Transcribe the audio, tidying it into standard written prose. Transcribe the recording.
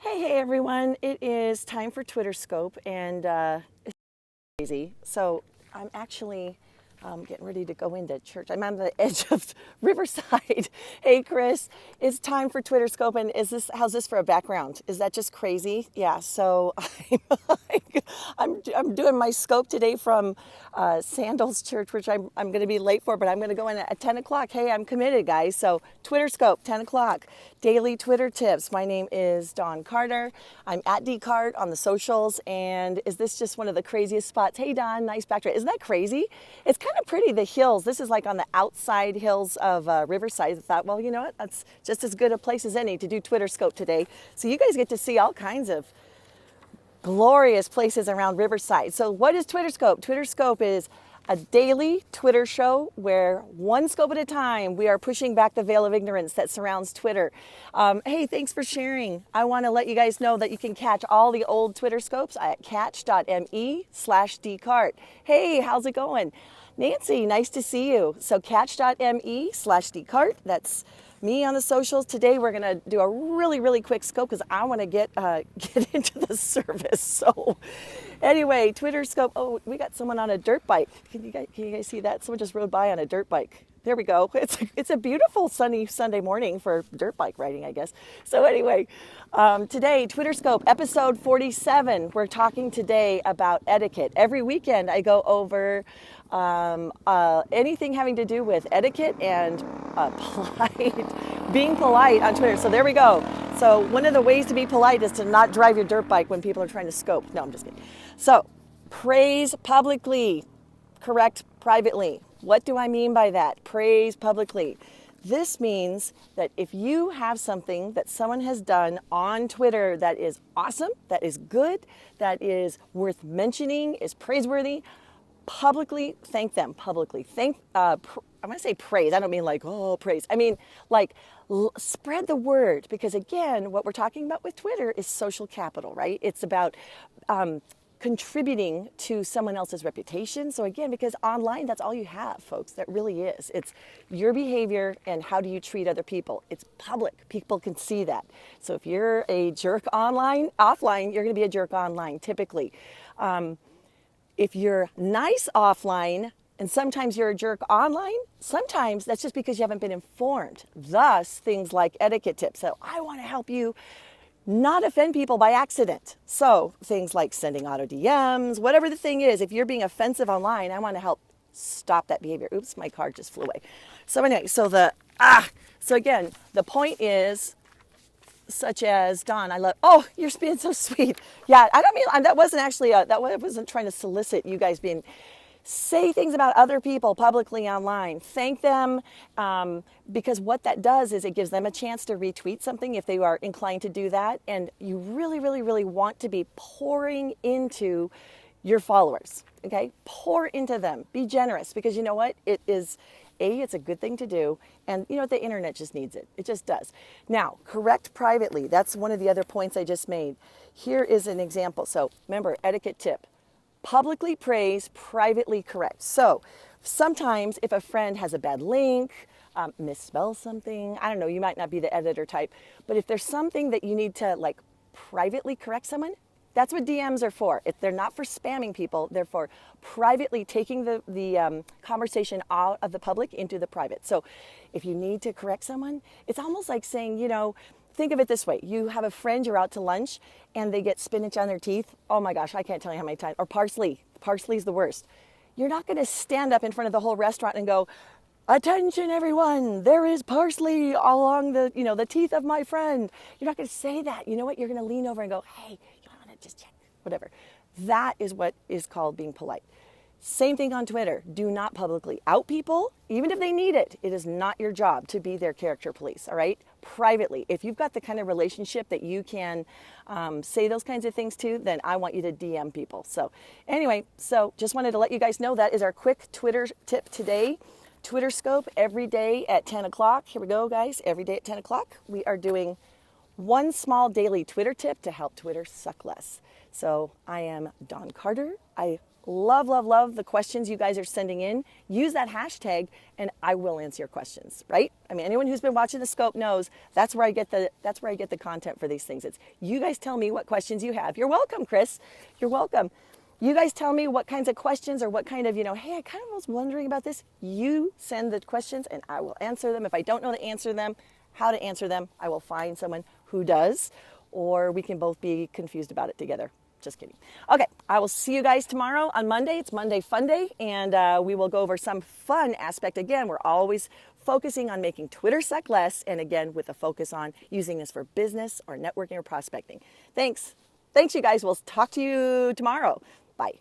Hey everyone, it is time for Twitter Scope, and it's crazy. So I'm actually getting ready to go into church. I'm on the edge of Riverside. Hey Chris, it's time for Twitter Scope, and how's this for a background? Is that just crazy? Yeah, so I'm doing my scope today from Sandals Church, which I'm going to be late for, but I'm going to go in at 10 o'clock. Hey, I'm committed, guys. So Twitter Scope, 10 o'clock. Daily Twitter tips. My name is Dawn Carter. I'm at decart on the socials, and is this just one of the craziest spots? Hey Dawn, nice backdrop. Isn't that crazy? It's kind of pretty, the hills. This is like on the outside hills of Riverside. I thought, well, you know what? That's just as good a place as any to do Twitter Scope today. So you guys get to see all kinds of glorious places around Riverside. So what is Twitter Scope? Twitter Scope is a daily Twitter show where one scope at a time, we are pushing back the veil of ignorance that surrounds Twitter. Hey, thanks for sharing. I want to let you guys know that you can catch all the old Twitter scopes at catch.me/decart. Hey, how's it going? Nancy, nice to see you. So catch.me/decart. That's me on the socials. Today we're going to do a really quick scope because I want to get into the service. So anyway, Twitter scope. Oh, we got someone on a dirt bike. Can you guys see that? Someone just rode by on a dirt bike. There we go. It's a beautiful sunny Sunday morning for dirt bike riding, I guess. So anyway, today, Twitter Scope, episode 47. We're talking today about etiquette. Every weekend I go over anything having to do with etiquette and being polite on Twitter. So there we go. So one of the ways to be polite is to not drive your dirt bike when people are trying to scope. No, I'm just kidding. So praise publicly, correct privately. What do I mean by that? Praise publicly. This means that if you have something that someone has done on Twitter that is awesome, that is good, that is worth mentioning, is praiseworthy, publicly thank them. Publicly thank. I'm gonna say praise. I don't mean like praise. I mean like spread the word, because again, what we're talking about with Twitter is social capital, right? It's about contributing to someone else's reputation. So again, because online, that's all you have, folks. That really is. It's your behavior and how do you treat other people. It's public. People can see that. So if you're a jerk offline, you're going to be a jerk online, typically. If you're nice offline and sometimes you're a jerk online, sometimes that's just because you haven't been informed. Thus, things like etiquette tips. So I want to help you not offend people by accident. So things like sending auto DMs, whatever the thing is, if you're being offensive online, I want to help stop that behavior. Oops, my car just flew away. So anyway, so again, the point is, such as Dawn, you're being so sweet. Yeah, I don't mean, that wasn't actually, I wasn't trying to solicit you guys say things about other people publicly online. Thank them, because what that does is it gives them a chance to retweet something if they are inclined to do that. And you really want to be pouring into your followers, okay? Pour into them. Be generous, because you know what? It's a good thing to do. And you know what? The internet just needs it. It just does. Now, correct privately. That's one of the other points I just made. Here is an example. So remember, etiquette tip. Publicly praise, privately correct. So sometimes if a friend has a bad link, misspells something, I don't know, you might not be the editor type, but if there's something that you need to like privately correct someone, that's what DMs are for. They're not for spamming people. They're for privately taking the conversation out of the public into the private. So if you need to correct someone, it's almost like saying, think of it this way. You have a friend, you're out to lunch, and they get spinach on their teeth. Oh my gosh, I can't tell you how many times. Or parsley. Parsley's the worst. You're not going to stand up in front of the whole restaurant and go, "Attention everyone, there is parsley along the teeth of my friend." You're not going to say that. You know what? You're going to lean over and go, "Hey, you want to just check?" Whatever. That is what is called being polite. Same thing on Twitter. Do not publicly out people, even if they need it. It is not your job to be their character police, all right? Privately, if you've got the kind of relationship that you can say those kinds of things to, then I want you to DM people. So anyway, just wanted to let you guys know that is our quick Twitter tip today. Twitter Scope every day at 10 o'clock. Here we go, guys. Every day at 10 o'clock, we are doing one small daily Twitter tip to help Twitter suck less. So I am Dawn Carter. I Love, love, love the questions you guys are sending in. Use that hashtag and I will answer your questions, right? I mean, anyone who's been watching the scope knows that's where I get the content for these things. It's you guys tell me what questions you have. You're welcome, Chris. You're welcome. You guys tell me what kinds of questions or what kind of, hey, I kind of was wondering about this. You send the questions and I will answer them. If I don't know how to answer them, I will find someone who does, or we can both be confused about it together. Just kidding. Okay, I will see you guys tomorrow on Monday. It's Monday Fun Day, and we will go over some fun aspect. Again, we're always focusing on making Twitter suck less, and again, with a focus on using this for business or networking or prospecting. Thanks. Thanks, you guys. We'll talk to you tomorrow. Bye.